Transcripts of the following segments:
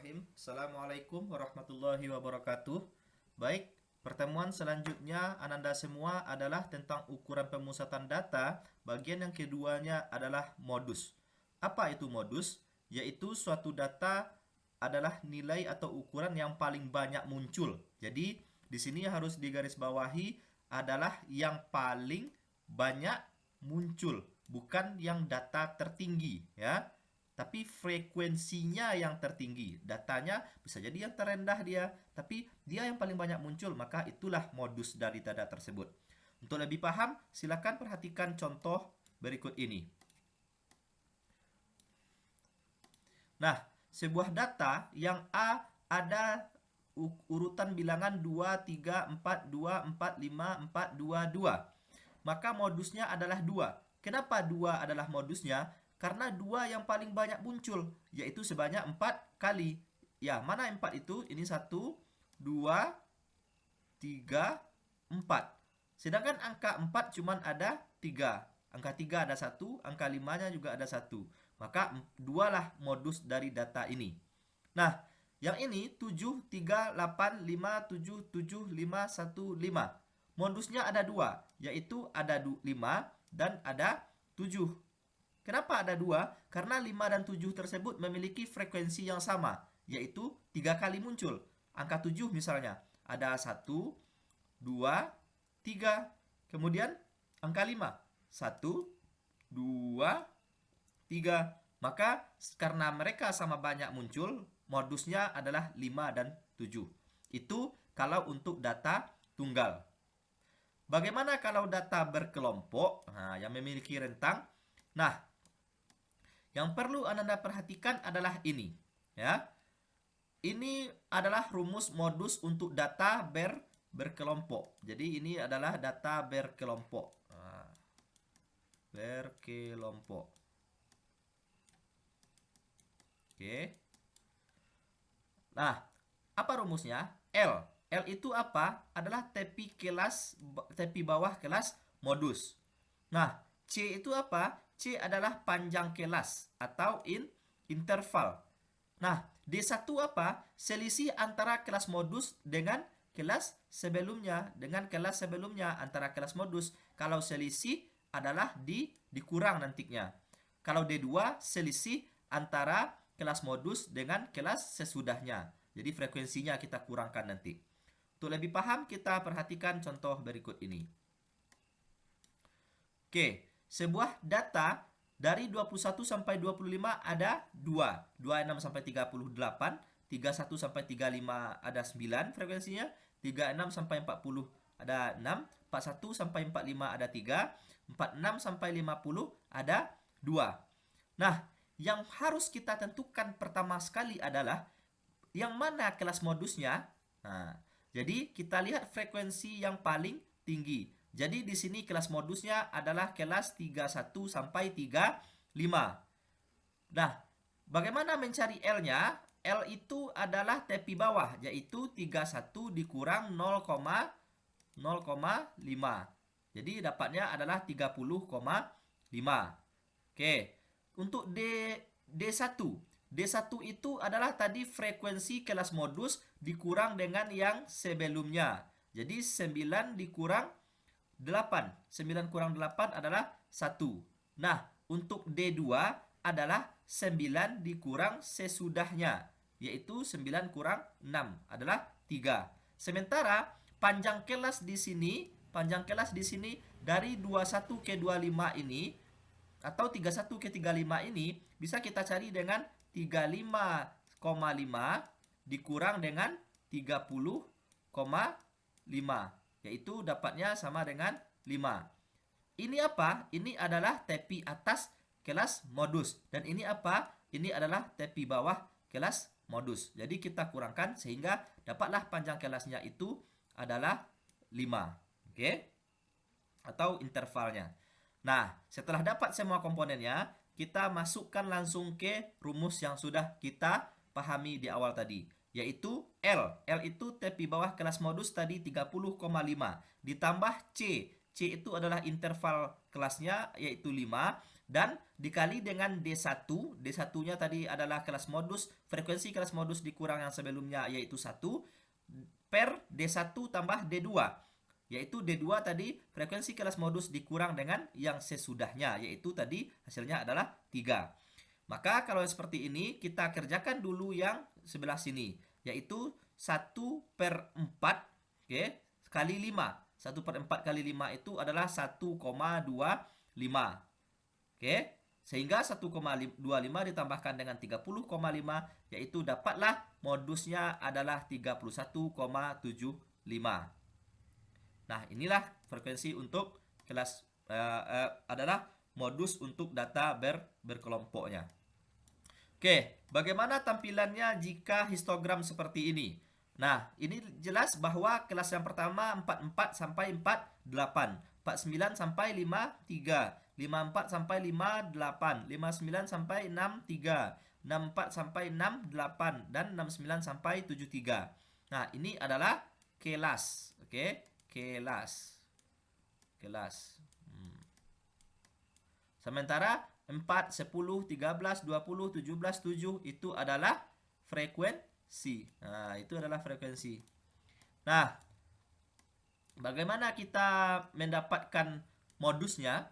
Bismillahirrahmanirrahim. Assalamualaikum warahmatullahi wabarakatuh. Baik, pertemuan selanjutnya Ananda semua adalah tentang ukuran pemusatan data. Bagian yang keduanya adalah modus. Apa itu modus? Yaitu suatu data adalah nilai atau ukuran yang paling banyak muncul. Jadi, di sini harus digarisbawahi adalah yang paling banyak muncul, bukan yang data tertinggi, ya. Tapi frekuensinya yang tertinggi. Datanya bisa jadi yang terendah dia, tapi dia yang paling banyak muncul, maka itulah modus dari data tersebut. Untuk lebih paham, silakan perhatikan contoh berikut ini. Nah, sebuah data yang A ada urutan bilangan 2, 3, 4, 2, 4, 5, 4, 2, 2. Maka modusnya adalah 2. Kenapa 2 adalah modusnya? Karena 2 yang paling banyak muncul, yaitu sebanyak 4 kali. Ya, mana 4 itu? Ini 1, 2, 3, 4. Sedangkan angka 4 cuman ada 3. Angka 3 ada 1, angka 5-nya juga ada 1. Maka 2 lah modus dari data ini. Nah, yang ini 7, 3, 8, 5, 7, 7, 5, 1, 5. Modusnya ada 2, yaitu ada 5 dan ada 7. Kenapa ada 2? Karena 5 dan 7 tersebut memiliki frekuensi yang sama, yaitu 3 kali muncul. Angka 7 misalnya, ada 1, 2, 3. Kemudian angka 5, 1, 2, 3. Maka karena mereka sama banyak muncul, modusnya adalah 5 dan 7. Itu kalau untuk data tunggal. Bagaimana kalau data berkelompok, yang memiliki rentang? Nah, yang perlu Anda perhatikan adalah ini, ya. Ini adalah rumus modus untuk data berkelompok. Jadi ini adalah data berkelompok. Berkelompok. Oke. Nah, apa rumusnya? L. L itu apa? Adalah tepi bawah kelas modus. Nah, C itu apa? C adalah panjang kelas atau interval. Nah, D1 apa? Selisih antara kelas modus dengan kelas sebelumnya. Antara kelas modus. Kalau selisih adalah dikurang nantinya. Kalau D2 selisih antara kelas modus dengan kelas sesudahnya. Jadi frekuensinya kita kurangkan nanti. Untuk lebih paham, kita perhatikan contoh berikut ini. Oke, sebuah data dari 21 sampai 25 ada 2. 26 sampai 38, 31 sampai 35 ada 9 frekuensinya, 36 sampai 40 ada 6, 41 sampai 45 ada 3, 46 sampai 50 ada 2. Nah, yang harus kita tentukan pertama sekali adalah yang mana kelas modusnya. Nah, jadi kita lihat frekuensi yang paling tinggi. Jadi di sini kelas modusnya adalah kelas 31 sampai 35. Nah, bagaimana mencari L-nya? L itu adalah tepi bawah, yaitu 31 dikurang 0,5. Jadi dapatnya adalah 30,5. Oke. Untuk D1. D1 itu adalah tadi frekuensi kelas modus dikurang dengan yang sebelumnya. Jadi 9 dikurang 8. 9 kurang 8 adalah 1. Nah, untuk D2 adalah 9 dikurang sesudahnya, yaitu 9 kurang 6 adalah 3. Sementara panjang kelas di sini dari 21 ke 25 ini atau 31 ke 35 ini bisa kita cari dengan 35,5 dikurang dengan 30,5. Yaitu dapatnya sama dengan 5. Ini apa? Ini adalah tepi atas kelas modus. Dan ini apa? Ini adalah tepi bawah kelas modus. Jadi kita kurangkan sehingga dapatlah panjang kelasnya itu adalah 5. Oke? Atau intervalnya. Nah, setelah dapat semua komponennya, kita masukkan langsung ke rumus yang sudah kita pahami di awal tadi, yaitu L. L itu tepi bawah kelas modus tadi 30,5 ditambah C. C itu adalah interval kelasnya yaitu 5 dan dikali dengan D1. D1-nya tadi adalah kelas modus, frekuensi kelas modus dikurang yang sebelumnya yaitu 1 per D1 tambah D2. Yaitu D2 tadi frekuensi kelas modus dikurang dengan yang sesudahnya, yaitu tadi hasilnya adalah 3. Maka kalau seperti ini kita kerjakan dulu yang sebelah sini, yaitu 1 per 4, oke, kali 5. 1 per 4 kali 5 itu adalah 1,25. Oke, sehingga 1,25 ditambahkan dengan 30,5 yaitu dapatlah modusnya adalah 31,75. Nah, inilah frekuensi untuk kelas adalah modus untuk data berkelompoknya. Oke, bagaimana tampilannya jika histogram seperti ini? Nah, ini jelas bahwa kelas yang pertama 44 sampai 48, 49 sampai 53, 54 sampai 58, 59 sampai 63, 64 sampai 68, dan 69 sampai 73. Nah, ini adalah kelas. Oke, kelas. Sementara 4, 10, 13, 20, 17, 7 itu adalah frekuensi. Nah, itu adalah frekuensi. Nah, bagaimana kita mendapatkan modusnya?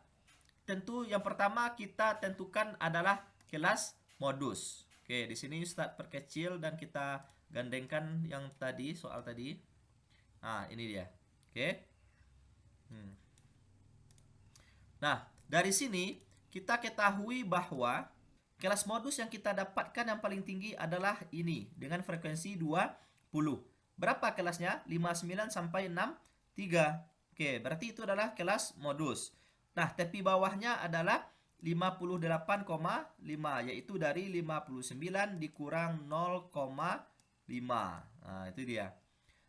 Tentu yang pertama kita tentukan adalah kelas modus. Oke, di sini Ustadz perkecil dan kita gandengkan yang tadi, soal tadi. Nah, ini dia. Oke. Nah, dari sini kita ketahui bahwa kelas modus yang kita dapatkan yang paling tinggi adalah ini dengan frekuensi 20. Berapa kelasnya? 59 sampai 63. Oke, berarti itu adalah kelas modus. Nah, tepi bawahnya adalah 58,5, yaitu dari 59 dikurang 0,5. Nah, itu dia.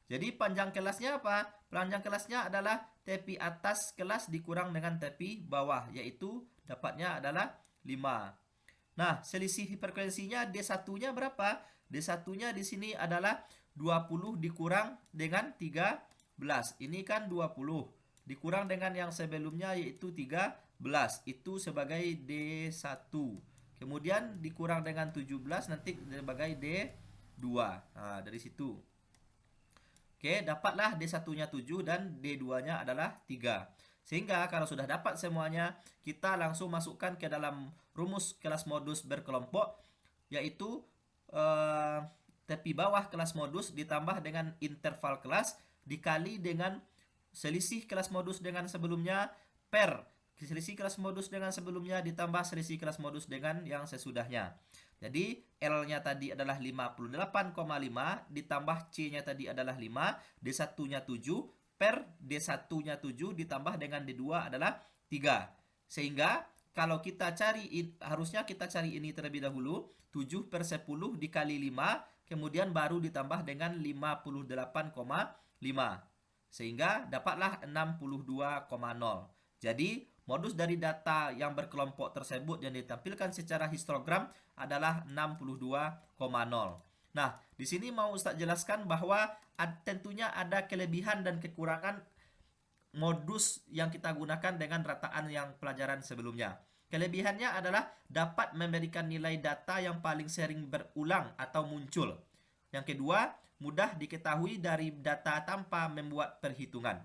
Jadi panjang kelasnya apa? Panjang kelasnya adalah tepi atas kelas dikurang dengan tepi bawah, yaitu dapatnya adalah 5. Nah, selisih frekuensinya D1-nya berapa? D1-nya di sini adalah 20 dikurang dengan 13. Ini kan 20. Dikurang dengan yang sebelumnya yaitu 13. Itu sebagai D1. Kemudian dikurang dengan 17 nanti sebagai D2. Nah, dari situ. Oke, dapatlah D1-nya 7 dan D2-nya adalah 3. Sehingga kalau sudah dapat semuanya, kita langsung masukkan ke dalam rumus kelas modus berkelompok, yaitu tepi bawah kelas modus ditambah dengan interval kelas dikali dengan selisih kelas modus dengan sebelumnya per selisih kelas modus dengan sebelumnya ditambah selisih kelas modus dengan yang sesudahnya. Jadi L-nya tadi adalah 58,5 ditambah C-nya tadi adalah 5, D1-nya 7 per D1-nya 7 ditambah dengan D2 adalah 3. Sehingga kalau kita cari, harusnya kita cari ini terlebih dahulu, 7 per 10 dikali 5, kemudian baru ditambah dengan 58,5. Sehingga dapatlah 62,0. Jadi modus dari data yang berkelompok tersebut yang ditampilkan secara histogram adalah 62,0. Nah, di sini mau Ustadz jelaskan bahwa tentunya ada kelebihan dan kekurangan modus yang kita gunakan dengan rataan yang pelajaran sebelumnya. Kelebihannya adalah dapat memberikan nilai data yang paling sering berulang atau muncul. Yang kedua, mudah diketahui dari data tanpa membuat perhitungan.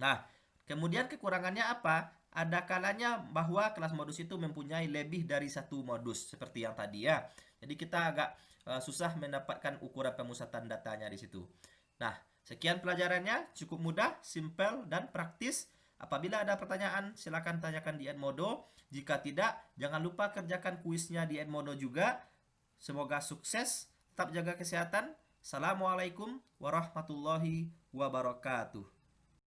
Nah, kemudian kekurangannya apa? Ada kalanya bahwa kelas modus itu mempunyai lebih dari satu modus, seperti yang tadi ya. Jadi kita agak susah mendapatkan ukuran pemusatan datanya di situ. Nah, sekian pelajarannya, cukup mudah, simple, dan praktis. Apabila ada pertanyaan, silakan tanyakan di Edmodo. Jika tidak, jangan lupa kerjakan kuisnya di Edmodo juga. Semoga sukses, tetap jaga kesehatan. Assalamualaikum warahmatullahi wabarakatuh.